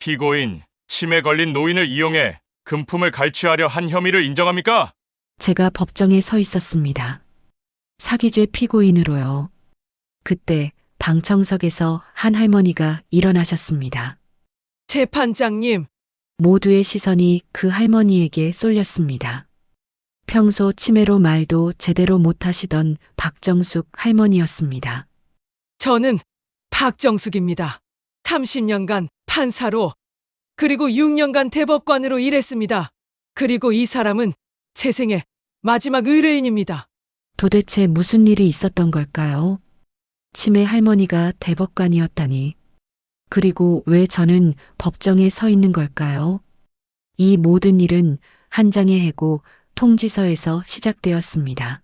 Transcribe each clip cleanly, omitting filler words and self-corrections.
피고인, 치매 걸린 노인을 이용해 금품을 갈취하려 한 혐의를 인정합니까? 제가 법정에 서 있었습니다. 사기죄 피고인으로요. 그때 방청석에서 한 할머니가 일어나셨습니다. 재판장님, 모두의 시선이 그 할머니에게 쏠렸습니다. 평소 치매로 말도 제대로 못하시던 박정숙 할머니였습니다. 저는 박정숙입니다. 30년간 판사로, 그리고 6년간 대법관으로 일했습니다. 그리고 이 사람은 제 생애 마지막 의뢰인입니다. 도대체 무슨 일이 있었던 걸까요? 치매 할머니가 대법관이었다니. 그리고 왜 저는 법정에 서 있는 걸까요? 이 모든 일은 한 장의 해고 통지서에서 시작되었습니다.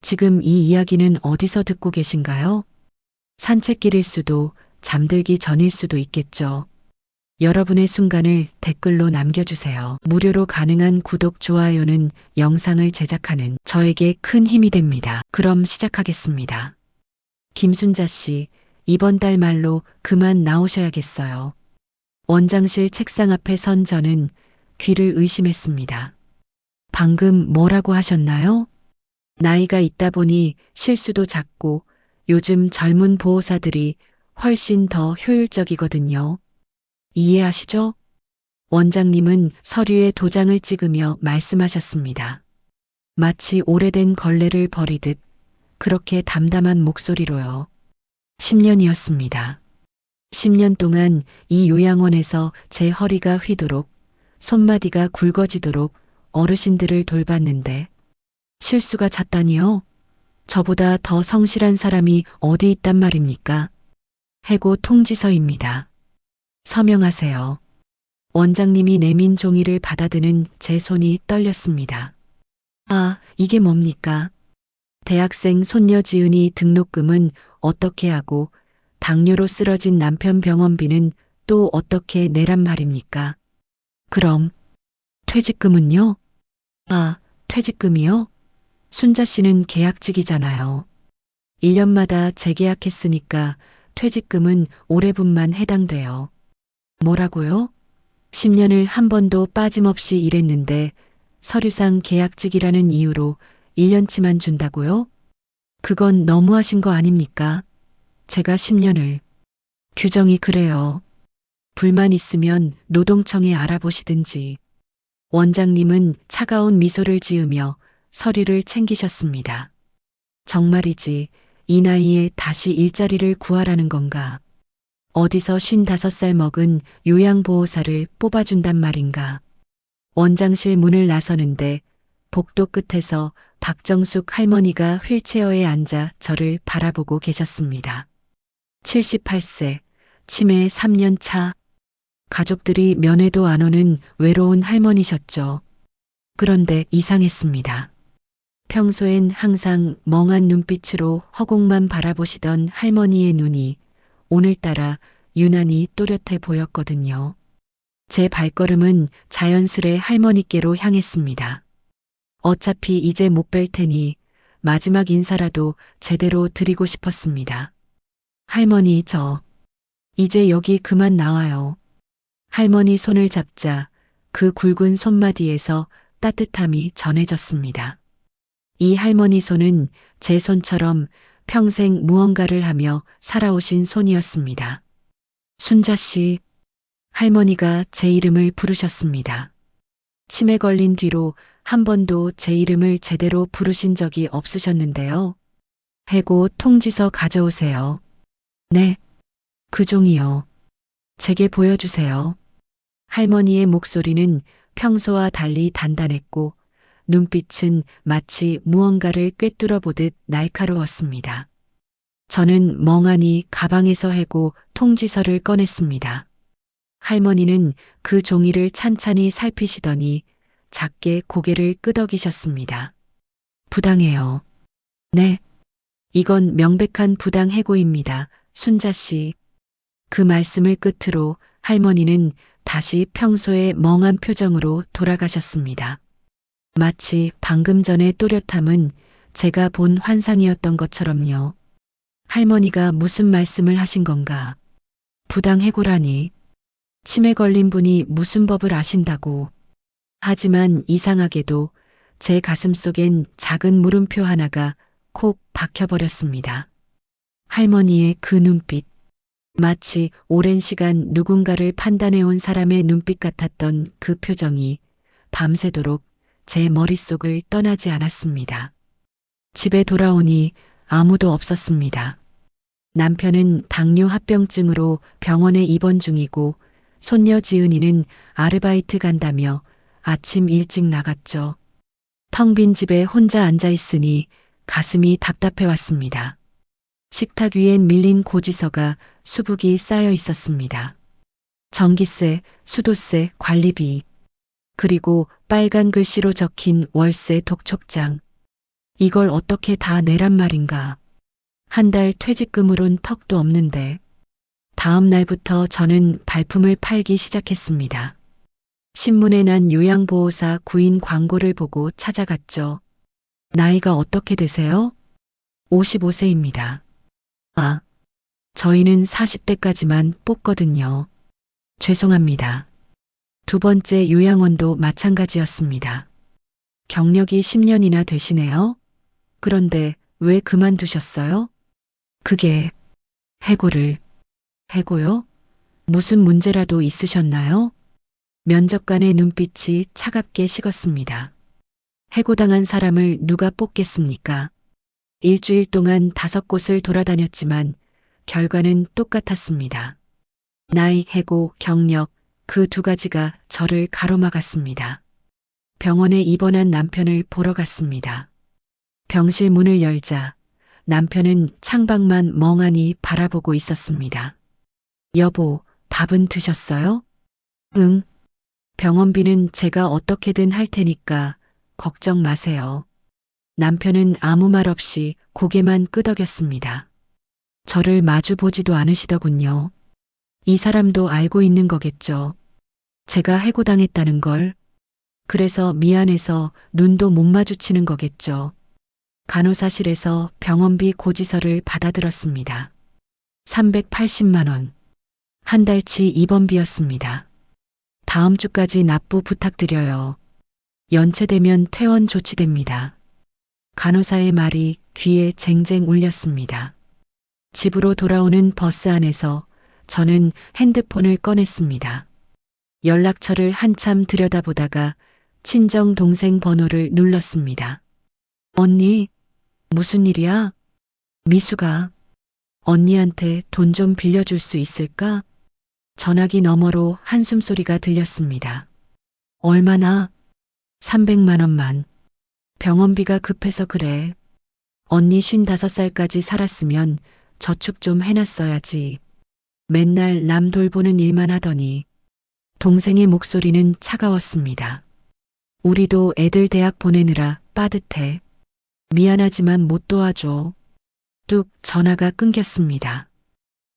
지금 이 이야기는 어디서 듣고 계신가요? 산책길일 수도, 잠들기 전일 수도 있겠죠. 여러분의 순간을 댓글로 남겨주세요. 무료로 가능한 구독, 좋아요는 영상을 제작하는 저에게 큰 힘이 됩니다. 그럼 시작하겠습니다. 김순자 씨, 이번 달 말로 그만 나오셔야겠어요. 원장실 책상 앞에 선 저는 귀를 의심했습니다. 방금 뭐라고 하셨나요? 나이가 있다 보니 실수도 작고 요즘 젊은 보호사들이 훨씬 더 효율적이거든요. 이해하시죠? 원장님은 서류에 도장을 찍으며 말씀하셨습니다. 마치 오래된 걸레를 버리듯 그렇게 담담한 목소리로요. 10년이었습니다. 10년 동안 이 요양원에서 제 허리가 휘도록, 손마디가 굵어지도록 어르신들을 돌봤는데 실수가 잦다니요? 저보다 더 성실한 사람이 어디 있단 말입니까? 해고 통지서입니다. 서명하세요. 원장님이 내민 종이를 받아드는 제 손이 떨렸습니다. 아, 이게 뭡니까? 대학생 손녀 지은이 등록금은 어떻게 하고 당뇨로 쓰러진 남편 병원비는 또 어떻게 내란 말입니까? 그럼 퇴직금은요? 아, 퇴직금이요? 순자 씨는 계약직이잖아요. 1년마다 재계약했으니까 퇴직금은 올해분만 해당돼요. 뭐라고요? 10년을 한 번도 빠짐없이 일했는데 서류상 계약직이라는 이유로 1년치만 준다고요? 그건 너무하신 거 아닙니까? 제가 10년을. 규정이 그래요. 불만 있으면 노동청에 알아보시든지. 원장님은 차가운 미소를 지으며 서류를 챙기셨습니다. 정말이지, 이 나이에 다시 일자리를 구하라는 건가? 어디서 55살 먹은 요양보호사를 뽑아준단 말인가? 원장실 문을 나서는데 복도 끝에서 박정숙 할머니가 휠체어에 앉아 저를 바라보고 계셨습니다. 78세, 치매 3년 차. 가족들이 면회도 안 오는 외로운 할머니셨죠. 그런데 이상했습니다. 평소엔 항상 멍한 눈빛으로 허공만 바라보시던 할머니의 눈이 오늘따라 유난히 또렷해 보였거든요. 제 발걸음은 자연스레 할머니께로 향했습니다. 어차피 이제 못 뵐 테니 마지막 인사라도 제대로 드리고 싶었습니다. 할머니, 이제 여기 그만 나와요. 할머니 손을 잡자 그 굵은 손마디에서 따뜻함이 전해졌습니다. 이 할머니 손은 제 손처럼 평생 무언가를 하며 살아오신 손이었습니다. 순자 씨, 할머니가 제 이름을 부르셨습니다. 치매 걸린 뒤로 한 번도 제 이름을 제대로 부르신 적이 없으셨는데요. 해고 통지서 가져오세요. 네, 그 종이요. 제게 보여주세요. 할머니의 목소리는 평소와 달리 단단했고 눈빛은 마치 무언가를 꿰뚫어 보듯 날카로웠습니다. 저는 멍하니 가방에서 해고 통지서를 꺼냈습니다. 할머니는 그 종이를 찬찬히 살피시더니 작게 고개를 끄덕이셨습니다. 부당해요. 네. 이건 명백한 부당 해고입니다. 순자 씨. 그 말씀을 끝으로 할머니는 다시 평소의 멍한 표정으로 돌아가셨습니다. 마치 방금 전의 또렷함은 제가 본 환상이었던 것처럼요. 할머니가 무슨 말씀을 하신 건가? 부당 해고라니. 치매 걸린 분이 무슨 법을 아신다고. 하지만 이상하게도 제 가슴 속엔 작은 물음표 하나가 콕 박혀버렸습니다. 할머니의 그 눈빛. 마치 오랜 시간 누군가를 판단해온 사람의 눈빛 같았던 그 표정이 밤새도록 제 머릿속을 떠나지 않았습니다. 집에 돌아오니 아무도 없었습니다. 남편은 당뇨 합병증으로 병원에 입원 중이고 손녀 지은이는 아르바이트 간다며 아침 일찍 나갔죠. 텅 빈 집에 혼자 앉아 있으니 가슴이 답답해 왔습니다. 식탁 위엔 밀린 고지서가 수북이 쌓여 있었습니다. 전기세, 수도세, 관리비, 그리고 빨간 글씨로 적힌 월세 독촉장. 이걸 어떻게 다 내란 말인가. 한 달 퇴직금으론 턱도 없는데. 다음 날부터 저는 발품을 팔기 시작했습니다. 신문에 난 요양보호사 구인 광고를 보고 찾아갔죠. 나이가 어떻게 되세요? 55세입니다. 아, 저희는 40대까지만 뽑거든요. 죄송합니다. 두 번째 요양원도 마찬가지였습니다. 경력이 10년이나 되시네요. 그런데 왜 그만두셨어요? 그게 해고요? 무슨 문제라도 있으셨나요? 면접관의 눈빛이 차갑게 식었습니다. 해고당한 사람을 누가 뽑겠습니까? 일주일 동안 5곳을 돌아다녔지만 결과는 똑같았습니다. 나이, 해고, 경력, 그 두 가지가 저를 가로막았습니다. 병원에 입원한 남편을 보러 갔습니다. 병실 문을 열자 남편은 창밖만 멍하니 바라보고 있었습니다. 여보, 밥은 드셨어요? 응. 병원비는 제가 어떻게든 할 테니까 걱정 마세요. 남편은 아무 말 없이 고개만 끄덕였습니다. 저를 마주 보지도 않으시더군요. 이 사람도 알고 있는 거겠죠. 제가 해고당했다는 걸. 그래서 미안해서 눈도 못 마주치는 거겠죠. 간호사실에서 병원비 고지서를 받아들었습니다. 380만 원. 한 달치 입원비였습니다. 다음 주까지 납부 부탁드려요. 연체되면 퇴원 조치됩니다. 간호사의 말이 귀에 쟁쟁 울렸습니다. 집으로 돌아오는 버스 안에서 저는 핸드폰을 꺼냈습니다. 연락처를 한참 들여다보다가 친정 동생 번호를 눌렀습니다. 언니, 무슨 일이야? 미수가 언니한테 돈 좀 빌려줄 수 있을까? 전화기 너머로 한숨소리가 들렸습니다. 얼마나? 300만 원만. 병원비가 급해서 그래. 언니 55살까지 살았으면 저축 좀 해놨어야지. 맨날 남 돌보는 일만 하더니. 동생의 목소리는 차가웠습니다. 우리도 애들 대학 보내느라 빠듯해. 미안하지만 못 도와줘. 뚝 전화가 끊겼습니다.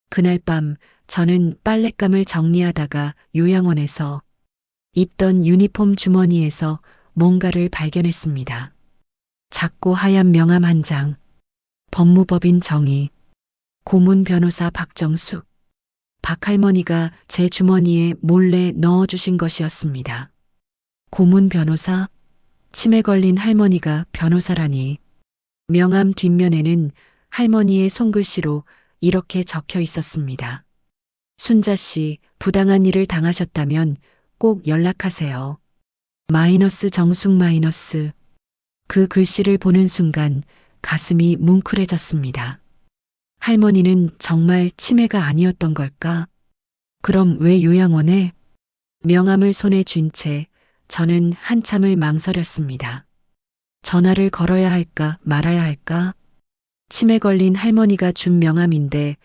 그날 밤 저는 빨랫감을 정리하다가 요양원에서 입던 유니폼 주머니에서 뭔가를 발견했습니다. 작고 하얀 명함 한 장. 법무법인 정의. 고문 변호사 박정숙. 박할머니가 제 주머니에 몰래 넣어주신 것이었습니다. 고문 변호사? 치매 걸린 할머니가 변호사라니. 명함 뒷면에는 할머니의 손글씨로 이렇게 적혀 있었습니다. 순자 씨, 부당한 일을 당하셨다면 꼭 연락하세요. 마이너스 정숙 마이너스. 그 글씨를 보는 순간 가슴이 뭉클해졌습니다. 할머니는 정말 치매가 아니었던 걸까? 그럼 왜 요양원에? 명함을 손에 쥔 채 저는 한참을 망설였습니다. 전화를 걸어야 할까 말아야 할까? 치매 걸린 할머니가 준 명함인데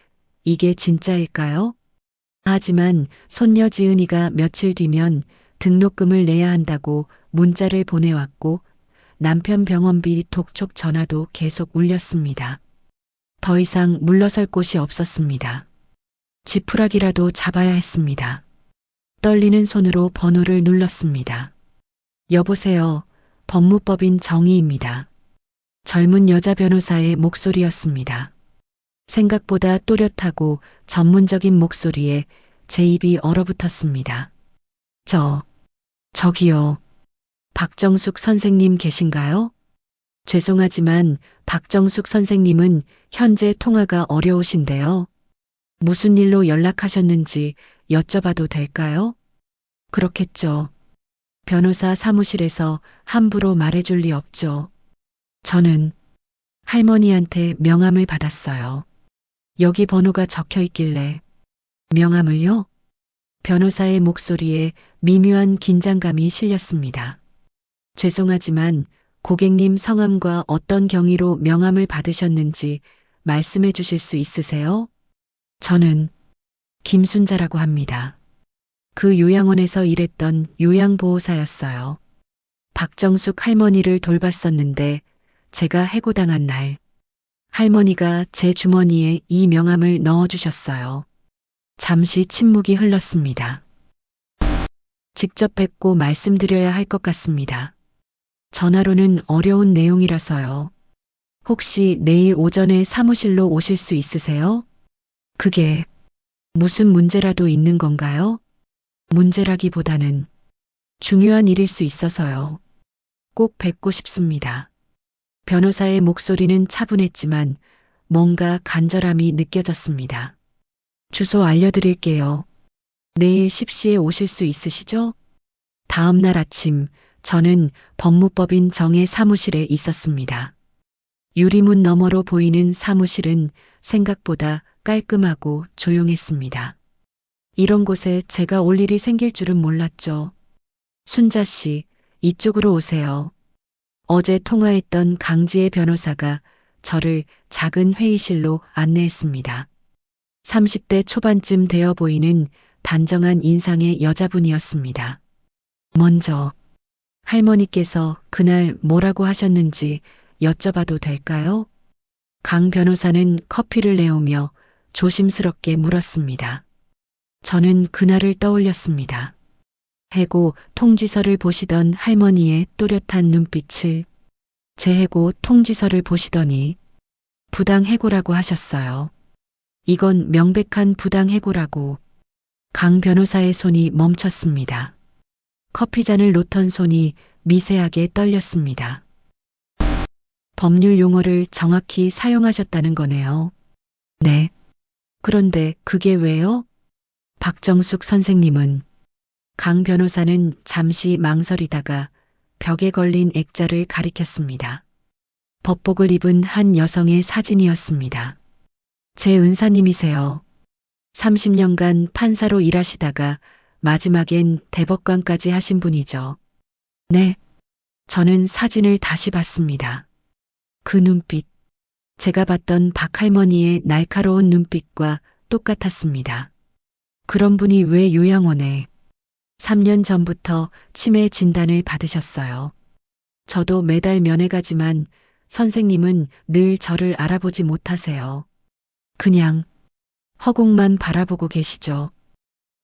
이게 진짜일까요? 하지만 손녀 지은이가 며칠 뒤면 등록금을 내야 한다고 문자를 보내왔고 남편 병원비 독촉 전화도 계속 울렸습니다. 더 이상 물러설 곳이 없었습니다. 지푸라기라도 잡아야 했습니다. 떨리는 손으로 번호를 눌렀습니다. 여보세요. 법무법인 정의입니다. 젊은 여자 변호사의 목소리였습니다. 생각보다 또렷하고 전문적인 목소리에 제 입이 얼어붙었습니다. 저기요. 박정숙 선생님 계신가요? 죄송하지만 박정숙 선생님은 현재 통화가 어려우신데요. 무슨 일로 연락하셨는지 여쭤봐도 될까요? 그렇겠죠. 변호사 사무실에서 함부로 말해줄 리 없죠. 저는 할머니한테 명함을 받았어요. 여기 번호가 적혀 있길래. 명함을요? 변호사의 목소리에 미묘한 긴장감이 실렸습니다. 죄송하지만 고객님 성함과 어떤 경위로 명함을 받으셨는지 말씀해 주실 수 있으세요? 저는 김순자라고 합니다. 그 요양원에서 일했던 요양보호사였어요. 박정숙 할머니를 돌봤었는데 제가 해고당한 날 할머니가 제 주머니에 이 명함을 넣어주셨어요. 잠시 침묵이 흘렀습니다. 직접 뵙고 말씀드려야 할 것 같습니다. 전화로는 어려운 내용이라서요. 혹시 내일 오전에 사무실로 오실 수 있으세요? 그게 무슨 문제라도 있는 건가요? 문제라기보다는 중요한 일일 수 있어서요. 꼭 뵙고 싶습니다. 변호사의 목소리는 차분했지만 뭔가 간절함이 느껴졌습니다. 주소 알려드릴게요. 내일 10시에 오실 수 있으시죠? 다음 날 아침 저는 법무법인 정의 사무실에 있었습니다. 유리문 너머로 보이는 사무실은 생각보다 깔끔하고 조용했습니다. 이런 곳에 제가 올 일이 생길 줄은 몰랐죠. 순자 씨, 이쪽으로 오세요. 어제 통화했던 강지혜 변호사가 저를 작은 회의실로 안내했습니다. 30대 초반쯤 되어 보이는 단정한 인상의 여자분이었습니다. 먼저 할머니께서 그날 뭐라고 하셨는지 여쭤봐도 될까요? 강 변호사는 커피를 내오며 조심스럽게 물었습니다. 저는 그날을 떠올렸습니다. 해고 통지서를 보시던 할머니의 또렷한 눈빛을 제 해고 통지서를 보시더니 부당해고라고 하셨어요. 이건 명백한 부당해고라고. 강 변호사의 손이 멈췄습니다. 커피잔을 놓던 손이 미세하게 떨렸습니다. 법률 용어를 정확히 사용하셨다는 거네요. 네. 그런데 그게 왜요? 박정숙 선생님은. 강 변호사는 잠시 망설이다가 벽에 걸린 액자를 가리켰습니다. 법복을 입은 한 여성의 사진이었습니다. 제 은사님이세요. 30년간 판사로 일하시다가 마지막엔 대법관까지 하신 분이죠. 네. 저는 사진을 다시 봤습니다. 그 눈빛, 제가 봤던 박할머니의 날카로운 눈빛과 똑같았습니다. 그런 분이 왜 요양원에 3년 전부터 치매 진단을 받으셨어요. 저도 매달 면회 가지만 선생님은 늘 저를 알아보지 못하세요. 그냥 허공만 바라보고 계시죠.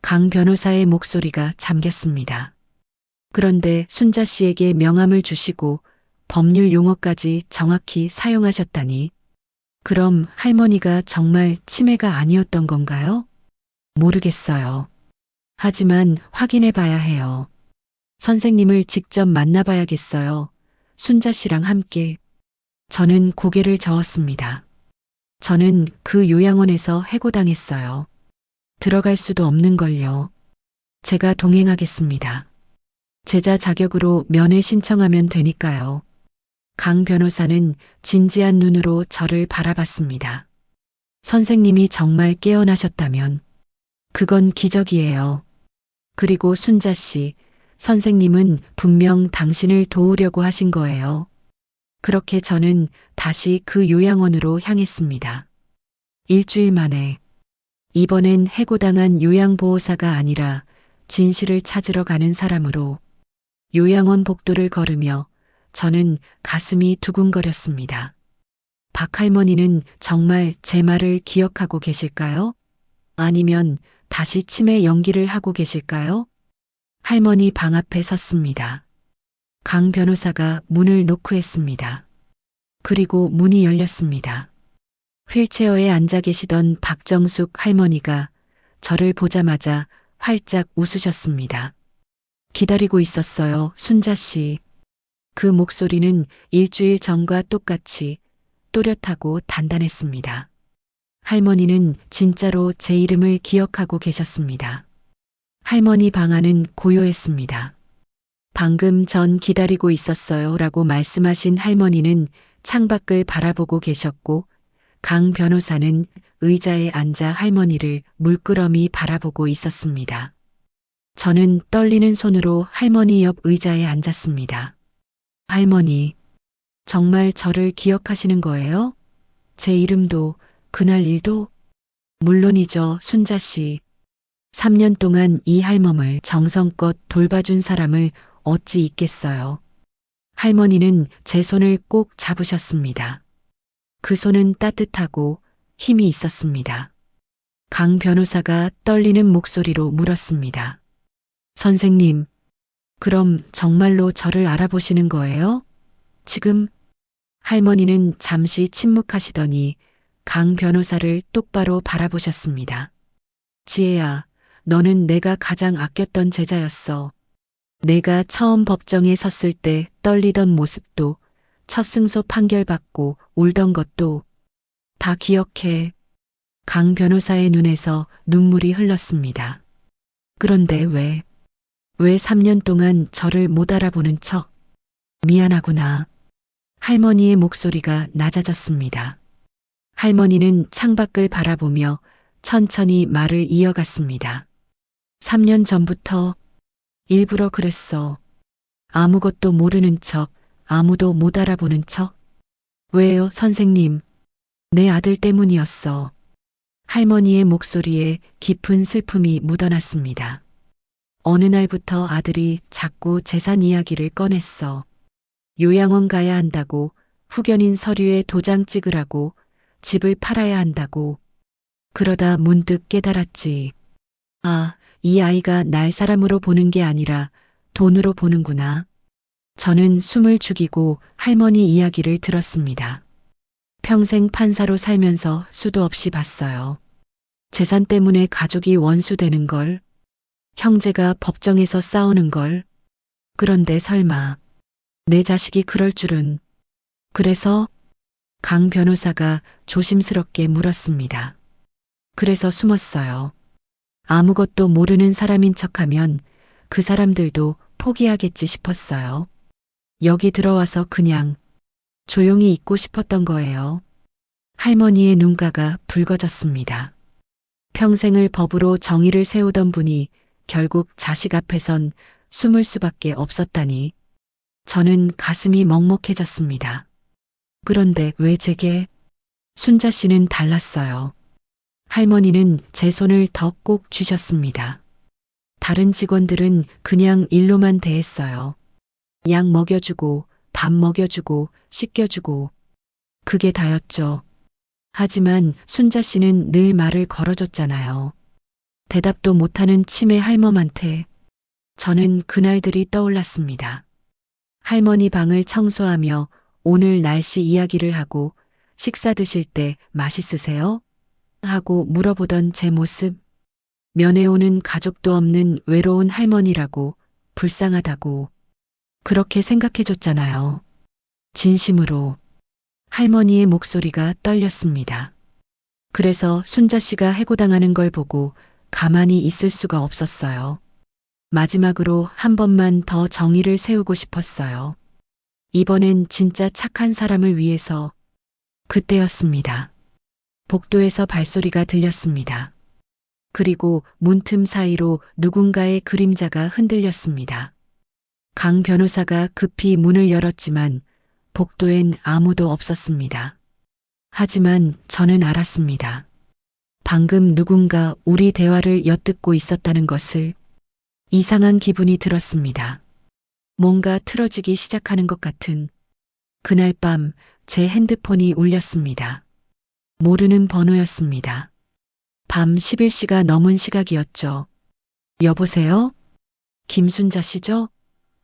강 변호사의 목소리가 잠겼습니다. 그런데 순자 씨에게 명함을 주시고 법률 용어까지 정확히 사용하셨다니. 그럼 할머니가 정말 치매가 아니었던 건가요? 모르겠어요. 하지만 확인해 봐야 해요. 선생님을 직접 만나봐야겠어요. 순자 씨랑 함께. 저는 고개를 저었습니다. 저는 그 요양원에서 해고당했어요. 들어갈 수도 없는 걸요. 제가 동행하겠습니다. 제자 자격으로 면회 신청하면 되니까요. 강 변호사는 진지한 눈으로 저를 바라봤습니다. 선생님이 정말 깨어나셨다면 그건 기적이에요. 그리고 순자 씨, 선생님은 분명 당신을 도우려고 하신 거예요. 그렇게 저는 다시 그 요양원으로 향했습니다. 일주일 만에. 이번엔 해고당한 요양보호사가 아니라 진실을 찾으러 가는 사람으로 요양원 복도를 걸으며 저는 가슴이 두근거렸습니다. 박할머니는 정말 제 말을 기억하고 계실까요? 아니면 다시 치매 연기를 하고 계실까요? 할머니 방 앞에 섰습니다. 강 변호사가 문을 노크했습니다. 그리고 문이 열렸습니다. 휠체어에 앉아 계시던 박정숙 할머니가 저를 보자마자 활짝 웃으셨습니다. 기다리고 있었어요, 순자 씨. 그 목소리는 일주일 전과 똑같이 또렷하고 단단했습니다. 할머니는 진짜로 제 이름을 기억하고 계셨습니다. 할머니 방 안은 고요했습니다. 방금 전 기다리고 있었어요 라고 말씀하신 할머니는 창밖을 바라보고 계셨고 강 변호사는 의자에 앉아 할머니를 물끄러미 바라보고 있었습니다. 저는 떨리는 손으로 할머니 옆 의자에 앉았습니다. 할머니, 정말 저를 기억하시는 거예요? 제 이름도, 그날 일도? 물론이죠, 순자 씨. 3년 동안 이 할멈을 정성껏 돌봐준 사람을 어찌 잊겠어요. 할머니는 제 손을 꼭 잡으셨습니다. 그 손은 따뜻하고 힘이 있었습니다. 강 변호사가 떨리는 목소리로 물었습니다. 선생님, 그럼 정말로 저를 알아보시는 거예요? 지금? 할머니는 잠시 침묵하시더니 강 변호사를 똑바로 바라보셨습니다. 지혜야, 너는 내가 가장 아꼈던 제자였어. 내가 처음 법정에 섰을 때 떨리던 모습도 첫 승소 판결받고 울던 것도 다 기억해. 강 변호사의 눈에서 눈물이 흘렀습니다. 그런데 왜 3년 동안 저를 못 알아보는 척? 미안하구나. 할머니의 목소리가 낮아졌습니다. 할머니는 창밖을 바라보며 천천히 말을 이어갔습니다. 3년 전부터 일부러 그랬어. 아무것도 모르는 척, 아무도 못 알아보는 척. 왜요, 선생님? 내 아들 때문이었어. 할머니의 목소리에 깊은 슬픔이 묻어났습니다. 어느 날부터 아들이 자꾸 재산 이야기를 꺼냈어. 요양원 가야 한다고, 후견인 서류에 도장 찍으라고, 집을 팔아야 한다고. 그러다 문득 깨달았지. 아, 이 아이가 날 사람으로 보는 게 아니라 돈으로 보는구나. 저는 숨을 죽이고 할머니 이야기를 들었습니다. 평생 판사로 살면서 수도 없이 봤어요. 재산 때문에 가족이 원수되는 걸, 형제가 법정에서 싸우는 걸. 그런데 설마 내 자식이 그럴 줄은. 그래서 강 변호사가 조심스럽게 물었습니다. 그래서 숨었어요. 아무것도 모르는 사람인 척하면 그 사람들도 포기하겠지 싶었어요. 여기 들어와서 그냥 조용히 있고 싶었던 거예요. 할머니의 눈가가 붉어졌습니다. 평생을 법으로 정의를 세우던 분이 결국 자식 앞에선 숨을 수밖에 없었다니. 저는 가슴이 먹먹해졌습니다. 그런데 왜 제게? 순자 씨는 달랐어요. 할머니는 제 손을 더 꼭 쥐셨습니다. 다른 직원들은 그냥 일로만 대했어요. 약 먹여주고, 밥 먹여주고, 씻겨주고. 그게 다였죠. 하지만 순자 씨는 늘 말을 걸어줬잖아요. 대답도 못하는 치매 할멈한테 저는 그날들이 떠올랐습니다. 할머니 방을 청소하며 오늘 날씨 이야기를 하고 식사 드실 때 맛있으세요? 하고 물어보던 제 모습. 면회 오는 가족도 없는 외로운 할머니라고, 불쌍하다고 그렇게 생각해줬잖아요. 진심으로. 할머니의 목소리가 떨렸습니다. 그래서 순자 씨가 해고당하는 걸 보고 가만히 있을 수가 없었어요. 마지막으로 한 번만 더 정의를 세우고 싶었어요. 이번엔 진짜 착한 사람을 위해서. 그때였습니다. 복도에서 발소리가 들렸습니다. 그리고 문틈 사이로 누군가의 그림자가 흔들렸습니다. 강 변호사가 급히 문을 열었지만 복도엔 아무도 없었습니다. 하지만 저는 알았습니다. 방금 누군가 우리 대화를 엿듣고 있었다는 것을. 이상한 기분이 들었습니다. 뭔가 틀어지기 시작하는 것 같은. 그날 밤 제 핸드폰이 울렸습니다. 모르는 번호였습니다. 밤 11시가 넘은 시각이었죠. 여보세요? 김순자 씨죠?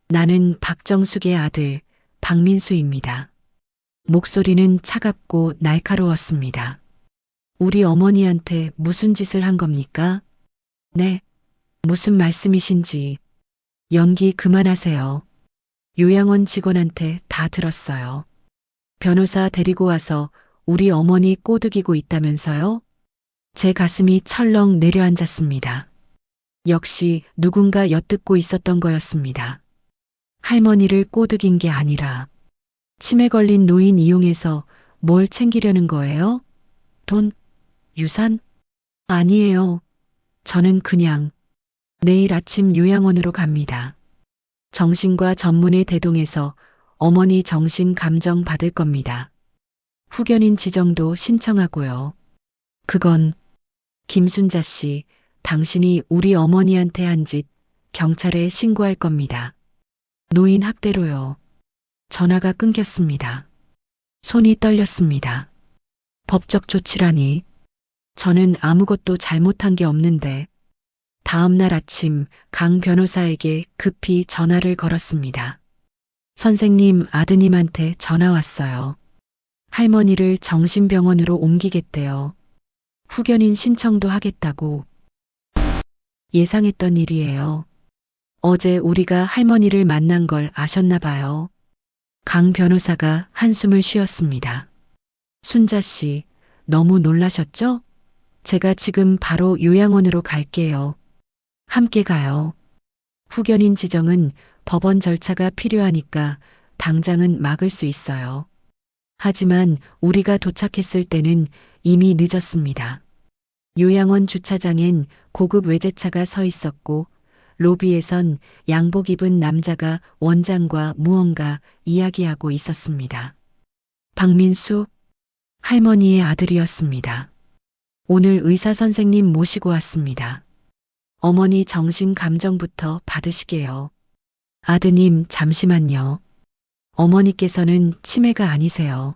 나는 박정숙의 아들 박민수입니다. 목소리는 차갑고 날카로웠습니다. 우리 어머니한테 무슨 짓을 한 겁니까? 네. 무슨 말씀이신지. 연기 그만하세요. 요양원 직원한테 다 들었어요. 변호사 데리고 와서 우리 어머니 꼬드기고 있다면서요? 제 가슴이 철렁 내려앉았습니다. 역시 누군가 엿듣고 있었던 거였습니다. 할머니를 꼬드긴 게 아니라 치매 걸린 노인 이용해서 뭘 챙기려는 거예요? 돈? 유산? 아니에요. 저는 그냥 내일 아침 요양원으로 갑니다. 정신과 전문의 대동해서 어머니 정신 감정 받을 겁니다. 후견인 지정도 신청하고요. 그건 김순자 씨, 당신이 우리 어머니한테 한 짓 경찰에 신고할 겁니다. 노인 학대로요. 전화가 끊겼습니다. 손이 떨렸습니다. 법적 조치라니. 저는 아무것도 잘못한 게 없는데. 다음 날 아침 강 변호사에게 급히 전화를 걸었습니다. 선생님, 아드님한테 전화 왔어요. 할머니를 정신병원으로 옮기겠대요. 후견인 신청도 하겠다고. 예상했던 일이에요. 어제 우리가 할머니를 만난 걸 아셨나 봐요. 강 변호사가 한숨을 쉬었습니다. 순자 씨, 너무 놀라셨죠? 제가 지금 바로 요양원으로 갈게요. 함께 가요. 후견인 지정은 법원 절차가 필요하니까 당장은 막을 수 있어요. 하지만 우리가 도착했을 때는 이미 늦었습니다. 요양원 주차장엔 고급 외제차가 서 있었고 로비에선 양복 입은 남자가 원장과 무언가 이야기하고 있었습니다. 박민수, 할머니의 아들이었습니다. 오늘 의사 선생님 모시고 왔습니다. 어머니 정신 감정부터 받으시게요. 아드님, 잠시만요. 어머니께서는 치매가 아니세요.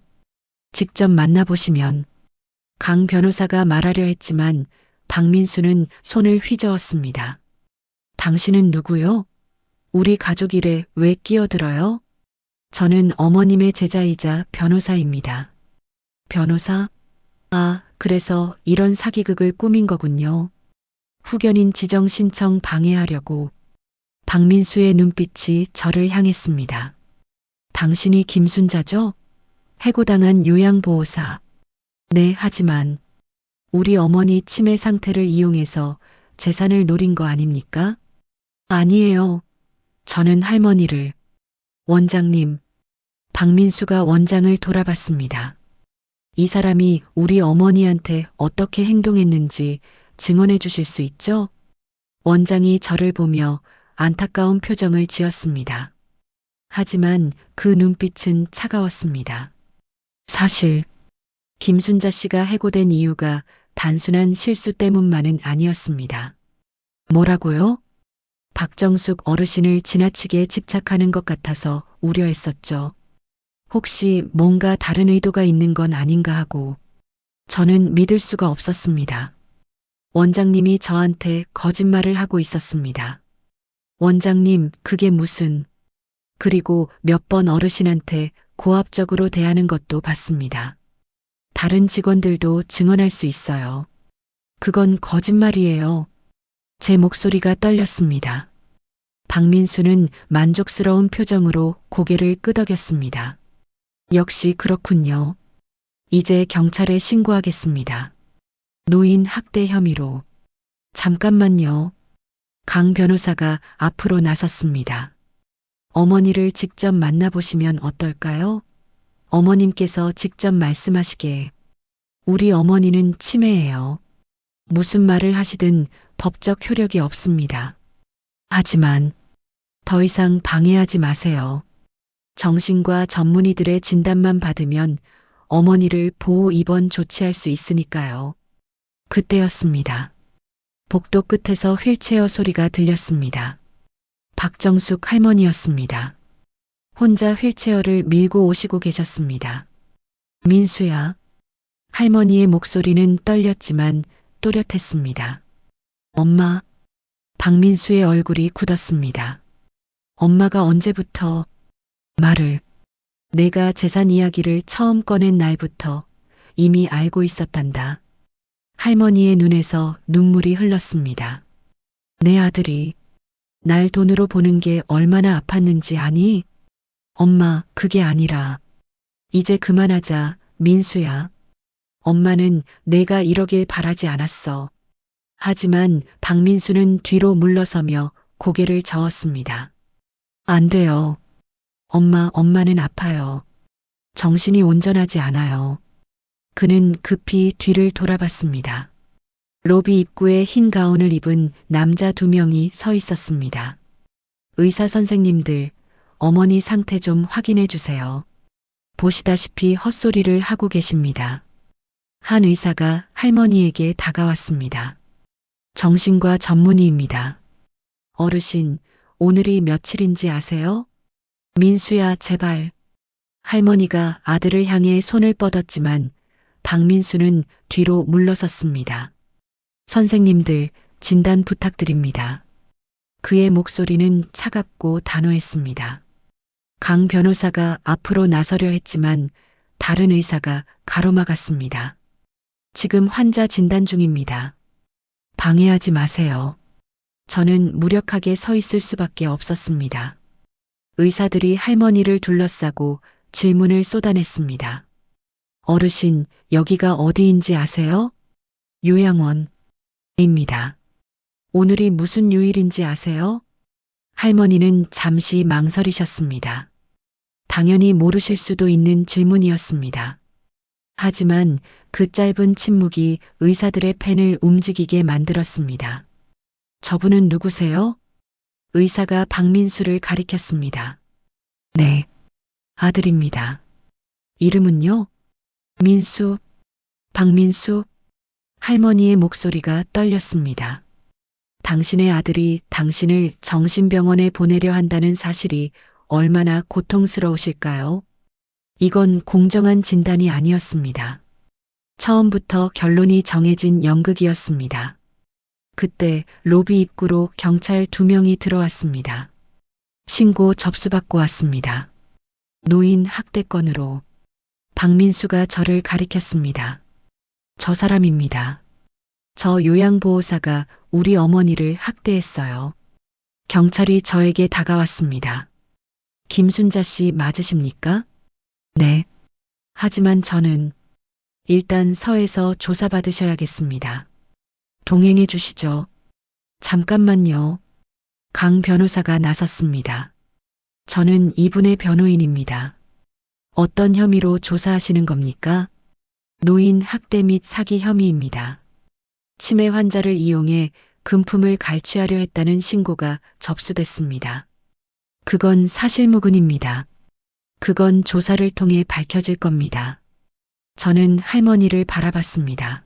직접 만나보시면. 강 변호사가 말하려 했지만 박민수는 손을 휘저었습니다. 당신은 누구요? 우리 가족 일에 왜 끼어들어요? 저는 어머님의 제자이자 변호사입니다. 변호사? 아, 그래서 이런 사기극을 꾸민 거군요. 후견인 지정 신청 방해하려고. 박민수의 눈빛이 저를 향했습니다. 당신이 김순자죠? 해고당한 요양보호사. 네, 하지만 우리 어머니 치매 상태를 이용해서 재산을 노린 거 아닙니까? 아니에요. 저는 할머니를. 원장님. 박민수가 원장을 돌아봤습니다. 이 사람이 우리 어머니한테 어떻게 행동했는지 증언해 주실 수 있죠? 원장이 저를 보며 안타까운 표정을 지었습니다. 하지만 그 눈빛은 차가웠습니다. 사실 김순자 씨가 해고된 이유가 단순한 실수 때문만은 아니었습니다. 뭐라고요? 박정숙 어르신을 지나치게 집착하는 것 같아서 우려했었죠. 혹시 뭔가 다른 의도가 있는 건 아닌가 하고. 저는 믿을 수가 없었습니다. 원장님이 저한테 거짓말을 하고 있었습니다. 원장님, 그게 무슨. 그리고 몇 번 어르신한테 고압적으로 대하는 것도 봤습니다. 다른 직원들도 증언할 수 있어요. 그건 거짓말이에요. 제 목소리가 떨렸습니다. 박민수는 만족스러운 표정으로 고개를 끄덕였습니다. 역시 그렇군요. 이제 경찰에 신고하겠습니다. 노인 학대 혐의로. 잠깐만요. 강 변호사가 앞으로 나섰습니다. 어머니를 직접 만나보시면 어떨까요? 어머님께서 직접 말씀하시기에. 우리 어머니는 치매예요. 무슨 말을 하시든 법적 효력이 없습니다. 하지만 더 이상 방해하지 마세요. 정신과 전문의들의 진단만 받으면 어머니를 보호 입원 조치할 수 있으니까요. 그때였습니다. 복도 끝에서 휠체어 소리가 들렸습니다. 박정숙 할머니였습니다. 혼자 휠체어를 밀고 오시고 계셨습니다. 민수야. 할머니의 목소리는 떨렸지만 또렷했습니다. 엄마. 박민수의 얼굴이 굳었습니다. 엄마가 언제부터 말을. 내가 재산 이야기를 처음 꺼낸 날부터 이미 알고 있었단다. 할머니의 눈에서 눈물이 흘렀습니다. 내 아들이 날 돈으로 보는 게 얼마나 아팠는지 아니? 엄마, 그게 아니라. 이제 그만하자, 민수야. 엄마는 내가 이러길 바라지 않았어. 하지만 박민수는 뒤로 물러서며 고개를 저었습니다. 안 돼요. 엄마는 아파요. 정신이 온전하지 않아요. 그는 급히 뒤를 돌아봤습니다. 로비 입구에 흰 가운을 입은 남자 2명이 서 있었습니다. 의사 선생님들, 어머니 상태 좀 확인해 주세요. 보시다시피 헛소리를 하고 계십니다. 한 의사가 할머니에게 다가왔습니다. 정신과 전문의입니다. 어르신, 오늘이 며칠인지 아세요? 민수야, 제발. 할머니가 아들을 향해 손을 뻗었지만 박민수는 뒤로 물러섰습니다. 선생님들, 진단 부탁드립니다. 그의 목소리는 차갑고 단호했습니다. 강 변호사가 앞으로 나서려 했지만 다른 의사가 가로막았습니다. 지금 환자 진단 중입니다. 방해하지 마세요. 저는 무력하게 서 있을 수밖에 없었습니다. 의사들이 할머니를 둘러싸고 질문을 쏟아냈습니다. 어르신, 여기가 어디인지 아세요? 요양원입니다. 오늘이 무슨 요일인지 아세요? 할머니는 잠시 망설이셨습니다. 당연히 모르실 수도 있는 질문이었습니다. 하지만 그 짧은 침묵이 의사들의 펜을 움직이게 만들었습니다. 저분은 누구세요? 의사가 박민수를 가리켰습니다. 네, 아들입니다. 이름은요? 민수, 박민수. 할머니의 목소리가 떨렸습니다. 당신의 아들이 당신을 정신병원에 보내려 한다는 사실이 얼마나 고통스러우실까요? 이건 공정한 진단이 아니었습니다. 처음부터 결론이 정해진 연극이었습니다. 그때 로비 입구로 경찰 2명이 들어왔습니다. 신고 접수받고 왔습니다. 노인 학대 건으로. 박민수가 저를 가리켰습니다. 저 사람입니다. 저 요양보호사가 우리 어머니를 학대했어요. 경찰이 저에게 다가왔습니다. 김순자 씨 맞으십니까? 네. 하지만 저는 일단 서에서 조사받으셔야겠습니다. 동행해 주시죠. 잠깐만요. 강 변호사가 나섰습니다. 저는 이분의 변호인입니다. 어떤 혐의로 조사하시는 겁니까? 노인 학대 및 사기 혐의입니다. 치매 환자를 이용해 금품을 갈취하려 했다는 신고가 접수됐습니다. 그건 사실무근입니다. 그건 조사를 통해 밝혀질 겁니다. 저는 할머니를 바라봤습니다.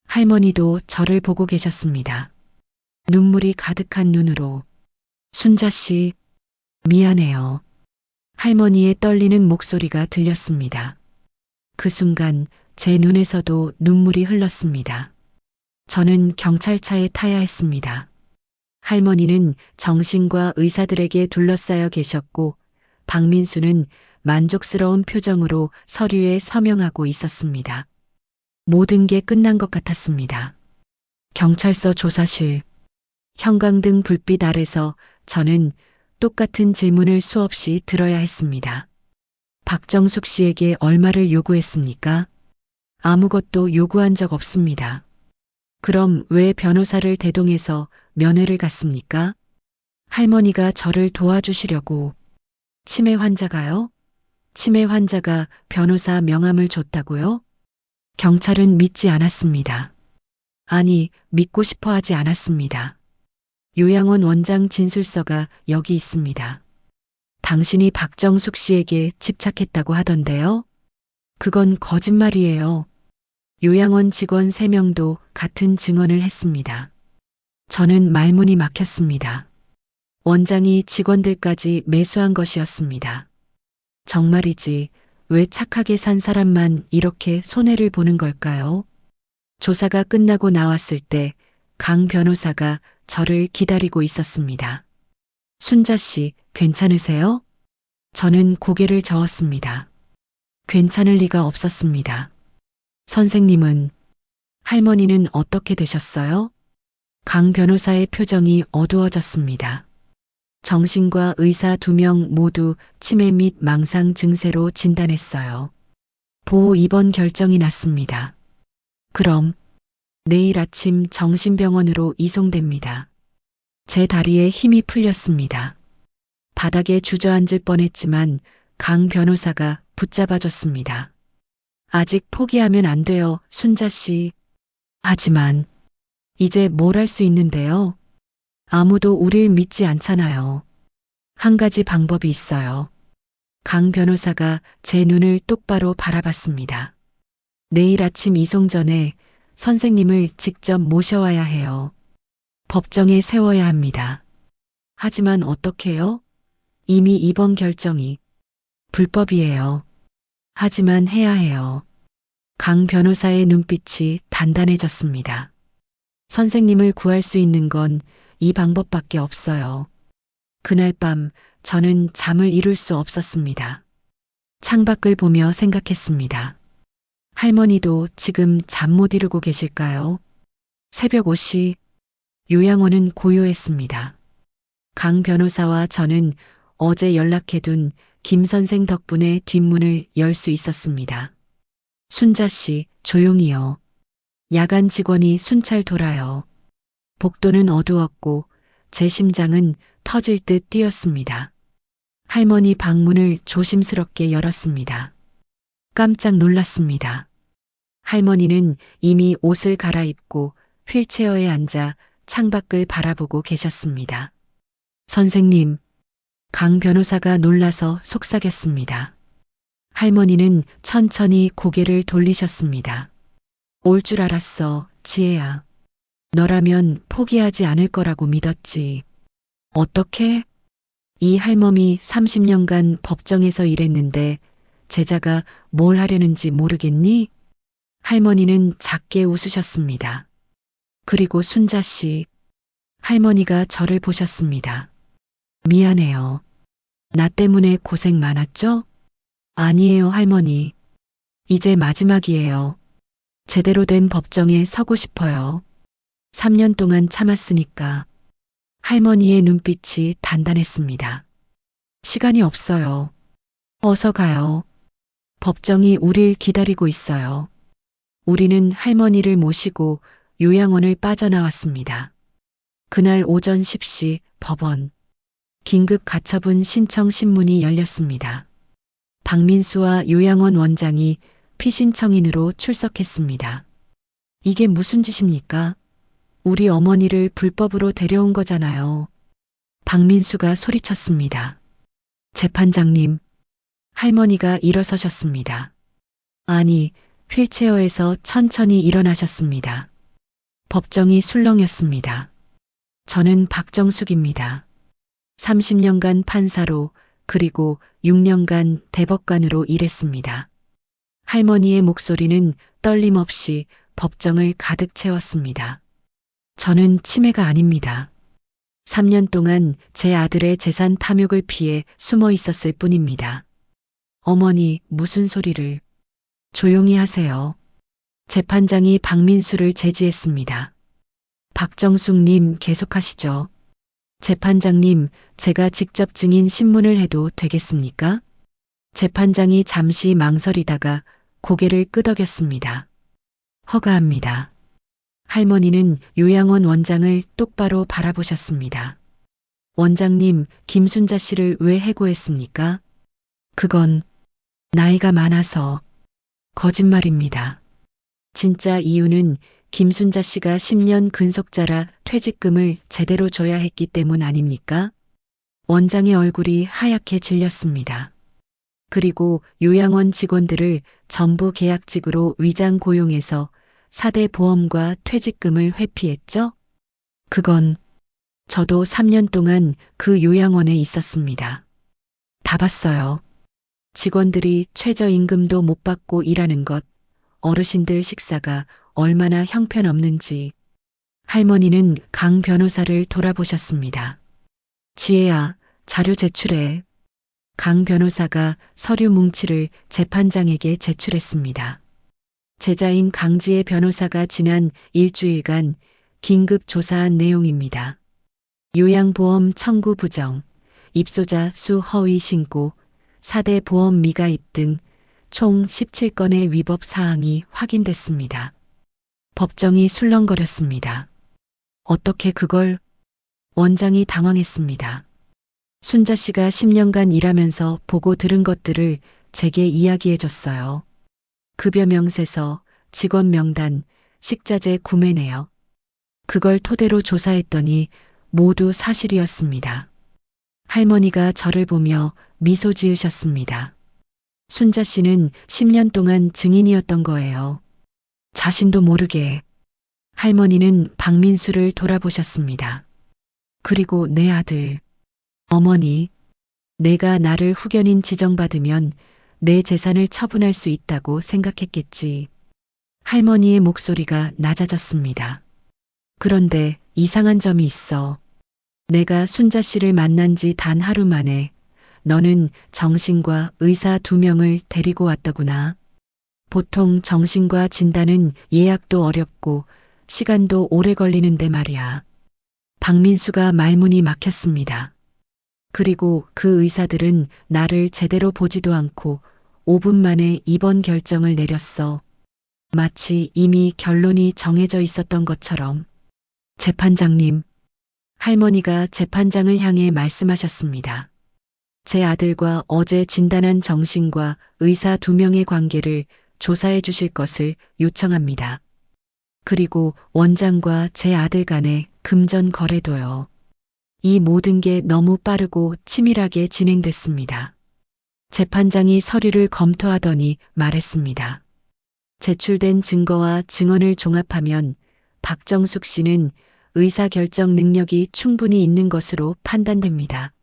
할머니도 저를 보고 계셨습니다. 눈물이 가득한 눈으로. 순자 씨, 미안해요. 할머니의 떨리는 목소리가 들렸습니다. 그 순간 제 눈에서도 눈물이 흘렀습니다. 저는 경찰차에 타야 했습니다. 할머니는 정신과 의사들에게 둘러싸여 계셨고 박민수는 만족스러운 표정으로 서류에 서명하고 있었습니다. 모든 게 끝난 것 같았습니다. 경찰서 조사실. 형광등 불빛 아래서 저는 똑같은 질문을 수없이 들어야 했습니다. 박정숙 씨에게 얼마를 요구했습니까? 아무것도 요구한 적 없습니다. 그럼 왜 변호사를 대동해서 면회를 갔습니까? 할머니가 저를 도와주시려고. 치매 환자가요? 치매 환자가 변호사 명함을 줬다고요? 경찰은 믿지 않았습니다. 아니, 믿고 싶어 하지 않았습니다. 요양원 원장 진술서가 여기 있습니다. 당신이 박정숙 씨에게 집착했다고 하던데요? 그건 거짓말이에요. 요양원 직원 3명도 같은 증언을 했습니다. 저는 말문이 막혔습니다. 원장이 직원들까지 매수한 것이었습니다. 정말이지, 왜 착하게 산 사람만 이렇게 손해를 보는 걸까요? 조사가 끝나고 나왔을 때 강 변호사가 저를 기다리고 있었습니다. 순자 씨, 괜찮으세요? 저는 고개를 저었습니다. 괜찮을 리가 없었습니다. 선생님은, 할머니는 어떻게 되셨어요? 강 변호사의 표정이 어두워졌습니다. 정신과 의사 2명 모두 치매 및 망상 증세로 진단했어요. 보호 입원 결정이 났습니다. 그럼 내일 아침 정신병원으로 이송됩니다. 제 다리에 힘이 풀렸습니다. 바닥에 주저앉을 뻔했지만 강 변호사가 붙잡아줬습니다. 아직 포기하면 안 돼요, 순자 씨. 하지만 이제 뭘 할 수 있는데요? 아무도 우릴 믿지 않잖아요. 한 가지 방법이 있어요. 강 변호사가 제 눈을 똑바로 바라봤습니다. 내일 아침 이송 전에 선생님을 직접 모셔와야 해요. 법정에 세워야 합니다. 하지만 어떻게요? 이미 입원 결정이 불법이에요. 하지만 해야 해요. 강 변호사의 눈빛이 단단해졌습니다. 선생님을 구할 수 있는 건 이 방법밖에 없어요. 그날 밤 저는 잠을 이룰 수 없었습니다. 창밖을 보며 생각했습니다. 할머니도 지금 잠 못 이루고 계실까요? 새벽 5시 요양원은 고요했습니다. 강 변호사와 저는 어제 연락해둔 김 선생 덕분에 뒷문을 열 수 있었습니다. 순자 씨, 조용히요. 야간 직원이 순찰 돌아요. 복도는 어두웠고 제 심장은 터질 듯 뛰었습니다. 할머니 방문을 조심스럽게 열었습니다. 깜짝 놀랐습니다. 할머니는 이미 옷을 갈아입고 휠체어에 앉아 창밖을 바라보고 계셨습니다. 선생님, 강 변호사가 놀라서 속삭였습니다. 할머니는 천천히 고개를 돌리셨습니다. 올 줄 알았어, 지혜야. 너라면 포기하지 않을 거라고 믿었지. 어떻게? 이 할멈이 30년간 법정에서 일했는데 제자가 뭘 하려는지 모르겠니? 할머니는 작게 웃으셨습니다. 그리고 순자 씨, 할머니가 저를 보셨습니다. 미안해요. 나 때문에 고생 많았죠? 아니에요, 할머니. 이제 마지막이에요. 제대로 된 법정에 서고 싶어요. 3년 동안 참았으니까. 할머니의 눈빛이 단단했습니다. 시간이 없어요. 어서 가요. 법정이 우릴 기다리고 있어요. 우리는 할머니를 모시고 요양원을 빠져나왔습니다. 그날 오전 10시 법원. 긴급 가처분 신청 신문이 열렸습니다. 박민수와 요양원 원장이 피신청인으로 출석했습니다. 이게 무슨 짓입니까? 우리 어머니를 불법으로 데려온 거잖아요. 박민수가 소리쳤습니다. 재판장님, 할머니가 일어서셨습니다. 아니, 휠체어에서 천천히 일어나셨습니다. 법정이 술렁였습니다. 저는 박정숙입니다. 30년간 판사로 그리고 6년간 대법관으로 일했습니다. 할머니의 목소리는 떨림 없이 법정을 가득 채웠습니다. 저는 치매가 아닙니다. 3년 동안 제 아들의 재산 탐욕을 피해 숨어 있었을 뿐입니다. 어머니, 무슨 소리를. 조용히 하세요. 재판장이 박민수를 제지했습니다. 박정숙님 계속하시죠. 재판장님, 제가 직접 증인 신문을 해도 되겠습니까? 재판장이 잠시 망설이다가 고개를 끄덕였습니다. 허가합니다. 할머니는 요양원 원장을 똑바로 바라보셨습니다. 원장님, 김순자 씨를 왜 해고했습니까? 그건 나이가 많아서. 거짓말입니다. 진짜 이유는 김순자 씨가 10년 근속자라 퇴직금을 제대로 줘야 했기 때문 아닙니까? 원장의 얼굴이 하얗게 질렸습니다. 그리고 요양원 직원들을 전부 계약직으로 위장 고용해서 4대 보험과 퇴직금을 회피했죠? 그건 저도 3년 동안 그 요양원에 있었습니다. 다 봤어요. 직원들이 최저임금도 못 받고 일하는 것, 어르신들 식사가 얼마나 형편없는지. 할머니는 강 변호사를 돌아보셨습니다. 지혜야, 자료 제출해. 강 변호사가 서류 뭉치를 재판장에게 제출했습니다. 제자인 강지혜 변호사가 지난 일주일간 긴급 조사한 내용입니다. 요양보험 청구 부정, 입소자 수 허위 신고, 4대 보험 미가입 등 총 17건의 위법 사항이 확인됐습니다. 법정이 술렁거렸습니다. 어떻게 그걸? 원장이 당황했습니다. 순자 씨가 10년간 일하면서 보고 들은 것들을 제게 이야기해 줬어요. 급여 명세서, 직원 명단, 식자재 구매 내역. 그걸 토대로 조사했더니 모두 사실이었습니다. 할머니가 저를 보며 미소 지으셨습니다. 순자 씨는 10년 동안 증인이었던 거예요. 자신도 모르게. 할머니는 박민수를 돌아보셨습니다. 그리고 내 아들. 어머니, 내가 나를 후견인 지정받으면 내 재산을 처분할 수 있다고 생각했겠지. 할머니의 목소리가 낮아졌습니다. 그런데 이상한 점이 있어. 내가 순자 씨를 만난 지 단 하루 만에 너는 정신과 의사 2명을 데리고 왔더구나. 보통 정신과 진단은 예약도 어렵고 시간도 오래 걸리는데 말이야. 박민수가 말문이 막혔습니다. 그리고 그 의사들은 나를 제대로 보지도 않고 5분 만에 입원 결정을 내렸어. 마치 이미 결론이 정해져 있었던 것처럼. 재판장님, 할머니가 재판장을 향해 말씀하셨습니다. 제 아들과 어제 진단한 정신과 의사 2명의 관계를 조사해 주실 것을 요청합니다. 그리고 원장과 제 아들 간의 금전 거래도요. 이 모든 게 너무 빠르고 치밀하게 진행됐습니다. 재판장이 서류를 검토하더니 말했습니다. 제출된 증거와 증언을 종합하면 박정숙 씨는 의사결정 능력이 충분히 있는 것으로 판단됩니다.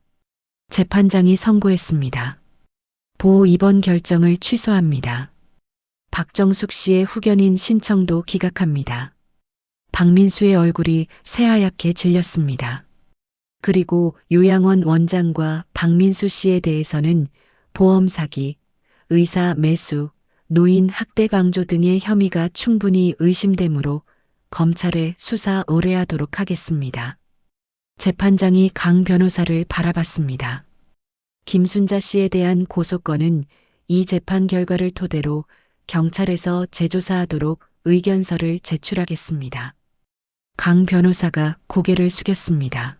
재판장이 선고했습니다. 보호 입원 결정을 취소합니다. 박정숙 씨의 후견인 신청도 기각합니다. 박민수의 얼굴이 새하얗게 질렸습니다. 그리고 요양원 원장과 박민수 씨에 대해서는 보험 사기, 의사 매수, 노인 학대 방조 등의 혐의가 충분히 의심되므로 검찰에 수사 의뢰하도록 하겠습니다. 재판장이 강 변호사를 바라봤습니다. 김순자 씨에 대한 고소건은 이 재판 결과를 토대로 경찰에서 재조사하도록 의견서를 제출하겠습니다. 강 변호사가 고개를 숙였습니다.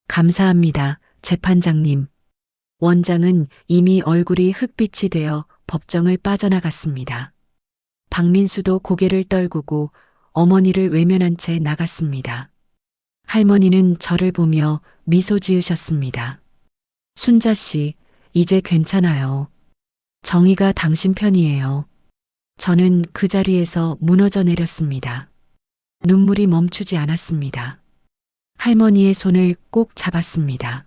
감사합니다, 재판장님. 원장은 이미 얼굴이 흑빛이 되어 법정을 빠져나갔습니다. 박민수도 고개를 떨구고 어머니를 외면한 채 나갔습니다. 할머니는 저를 보며 미소 지으셨습니다. 순자 씨, 이제 괜찮아요. 정의가 당신 편이에요. 저는 그 자리에서 무너져 내렸습니다. 눈물이 멈추지 않았습니다. 할머니의 손을 꼭 잡았습니다.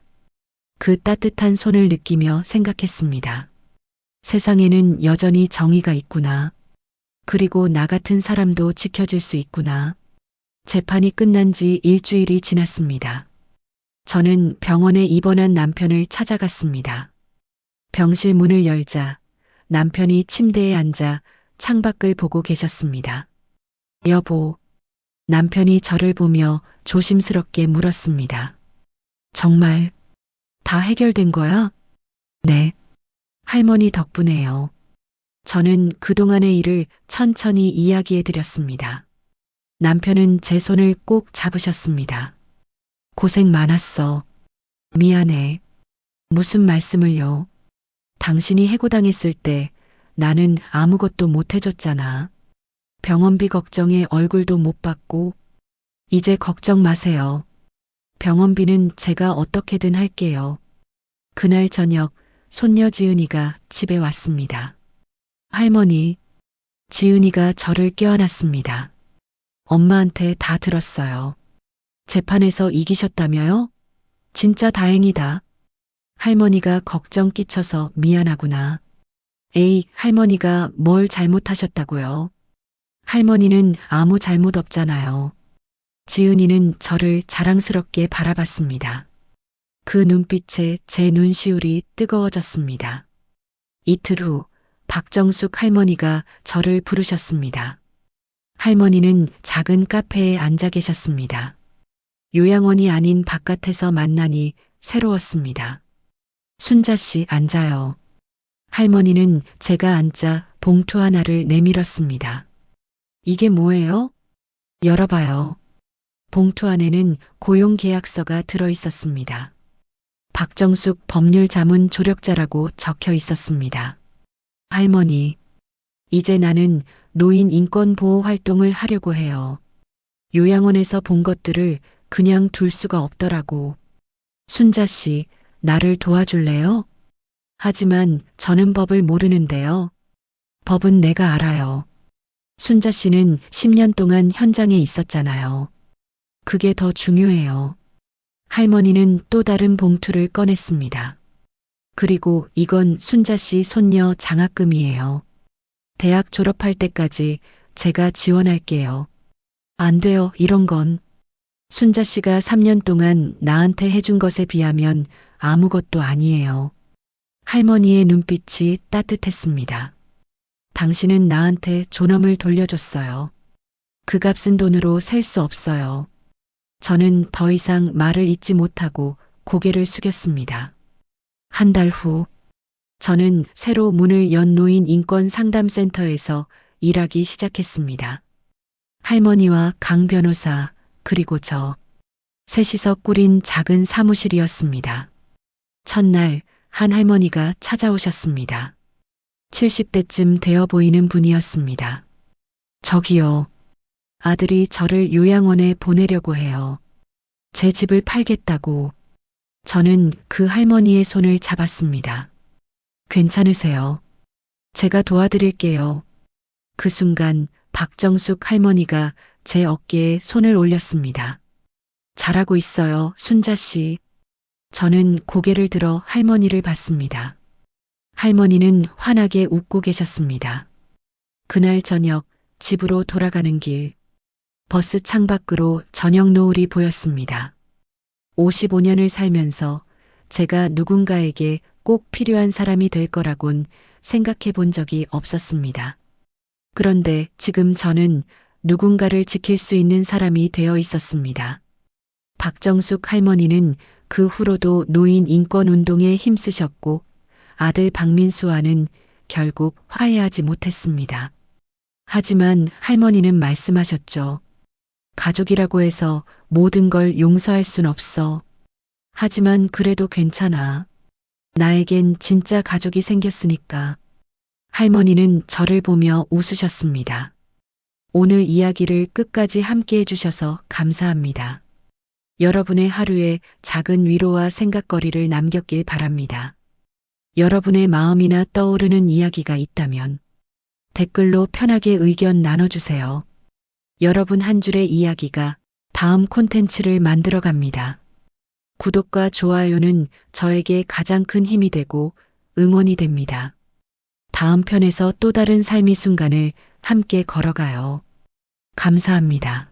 그 따뜻한 손을 느끼며 생각했습니다. 세상에는 여전히 정의가 있구나. 그리고 나 같은 사람도 지켜질 수 있구나. 재판이 끝난 지 일주일이 지났습니다. 저는 병원에 입원한 남편을 찾아갔습니다. 병실 문을 열자 남편이 침대에 앉아 창밖을 보고 계셨습니다. 여보, 남편이 저를 보며 조심스럽게 물었습니다. 정말 다 해결된 거야? 네. 할머니 덕분에요. 저는 그동안의 일을 천천히 이야기해 드렸습니다. 남편은 제 손을 꼭 잡으셨습니다. 고생 많았어. 미안해. 무슨 말씀을요? 당신이 해고당했을 때 나는 아무것도 못 해줬잖아. 병원비 걱정에 얼굴도 못 봤고. 이제 걱정 마세요. 병원비는 제가 어떻게든 할게요. 그날 저녁 손녀 지은이가 집에 왔습니다. 할머니, 지은이가 저를 껴안았습니다. 엄마한테 다 들었어요. 재판에서 이기셨다며요? 진짜 다행이다. 할머니가 걱정 끼쳐서 미안하구나. 에이, 할머니가 뭘 잘못하셨다고요? 할머니는 아무 잘못 없잖아요. 지은이는 저를 자랑스럽게 바라봤습니다. 그 눈빛에 제 눈시울이 뜨거워졌습니다. 이틀 후 박정숙 할머니가 저를 부르셨습니다. 할머니는 작은 카페에 앉아 계셨습니다. 요양원이 아닌 바깥에서 만나니 새로웠습니다. 순자 씨 앉아요. 할머니는 제가 앉자 봉투 하나를 내밀었습니다. 이게 뭐예요? 열어봐요. 봉투 안에는 고용계약서가 들어 있었습니다. 박정숙 법률자문 조력자라고 적혀 있었습니다. 할머니, 이제 나는 노인 인권 보호 활동을 하려고 해요. 요양원에서 본 것들을 그냥 둘 수가 없더라고. 순자 씨, 나를 도와줄래요? 하지만 저는 법을 모르는데요. 법은 내가 알아요. 순자 씨는 10년 동안 현장에 있었잖아요. 그게 더 중요해요. 할머니는 또 다른 봉투를 꺼냈습니다. 그리고 이건 순자 씨 손녀 장학금이에요. 대학 졸업할 때까지 제가 지원할게요. 안 돼요, 이런 건. 순자 씨가 3년 동안 나한테 해준 것에 비하면 아무것도 아니에요. 할머니의 눈빛이 따뜻했습니다. 당신은 나한테 존엄을 돌려줬어요. 그 값은 돈으로 셀 수 없어요. 저는 더 이상 말을 잇지 못하고 고개를 숙였습니다. 한 달 후, 저는 새로 문을 연 노인 인권 상담센터에서 일하기 시작했습니다. 할머니와 강 변호사, 그리고 저, 셋이서 꾸린 작은 사무실이었습니다. 첫날, 한 할머니가 찾아오셨습니다. 70대쯤 되어 보이는 분이었습니다. 저기요. 아들이 저를 요양원에 보내려고 해요. 제 집을 팔겠다고. 저는 그 할머니의 손을 잡았습니다. 괜찮으세요? 제가 도와드릴게요. 그 순간 박정숙 할머니가 제 어깨에 손을 올렸습니다. 잘하고 있어요, 순자 씨. 저는 고개를 들어 할머니를 봤습니다. 할머니는 환하게 웃고 계셨습니다. 그날 저녁 집으로 돌아가는 길, 버스 창밖으로 저녁 노을이 보였습니다. 55년을 살면서 제가 누군가에게 꼭 필요한 사람이 될 거라곤 생각해 본 적이 없었습니다. 그런데 지금 저는 누군가를 지킬 수 있는 사람이 되어 있었습니다. 박정숙 할머니는 그 후로도 노인 인권 운동에 힘쓰셨고 아들 박민수와는 결국 화해하지 못했습니다. 하지만 할머니는 말씀하셨죠. 가족이라고 해서 모든 걸 용서할 순 없어. 하지만 그래도 괜찮아. 나에겐 진짜 가족이 생겼으니까. 할머니는 저를 보며 웃으셨습니다. 오늘 이야기를 끝까지 함께 해주셔서 감사합니다. 여러분의 하루에 작은 위로와 생각거리를 남겼길 바랍니다. 여러분의 마음이나 떠오르는 이야기가 있다면 댓글로 편하게 의견 나눠주세요. 여러분 한 줄의 이야기가 다음 콘텐츠를 만들어 갑니다. 구독과 좋아요는 저에게 가장 큰 힘이 되고 응원이 됩니다. 다음 편에서 또 다른 삶의 순간을 함께 걸어가요. 감사합니다.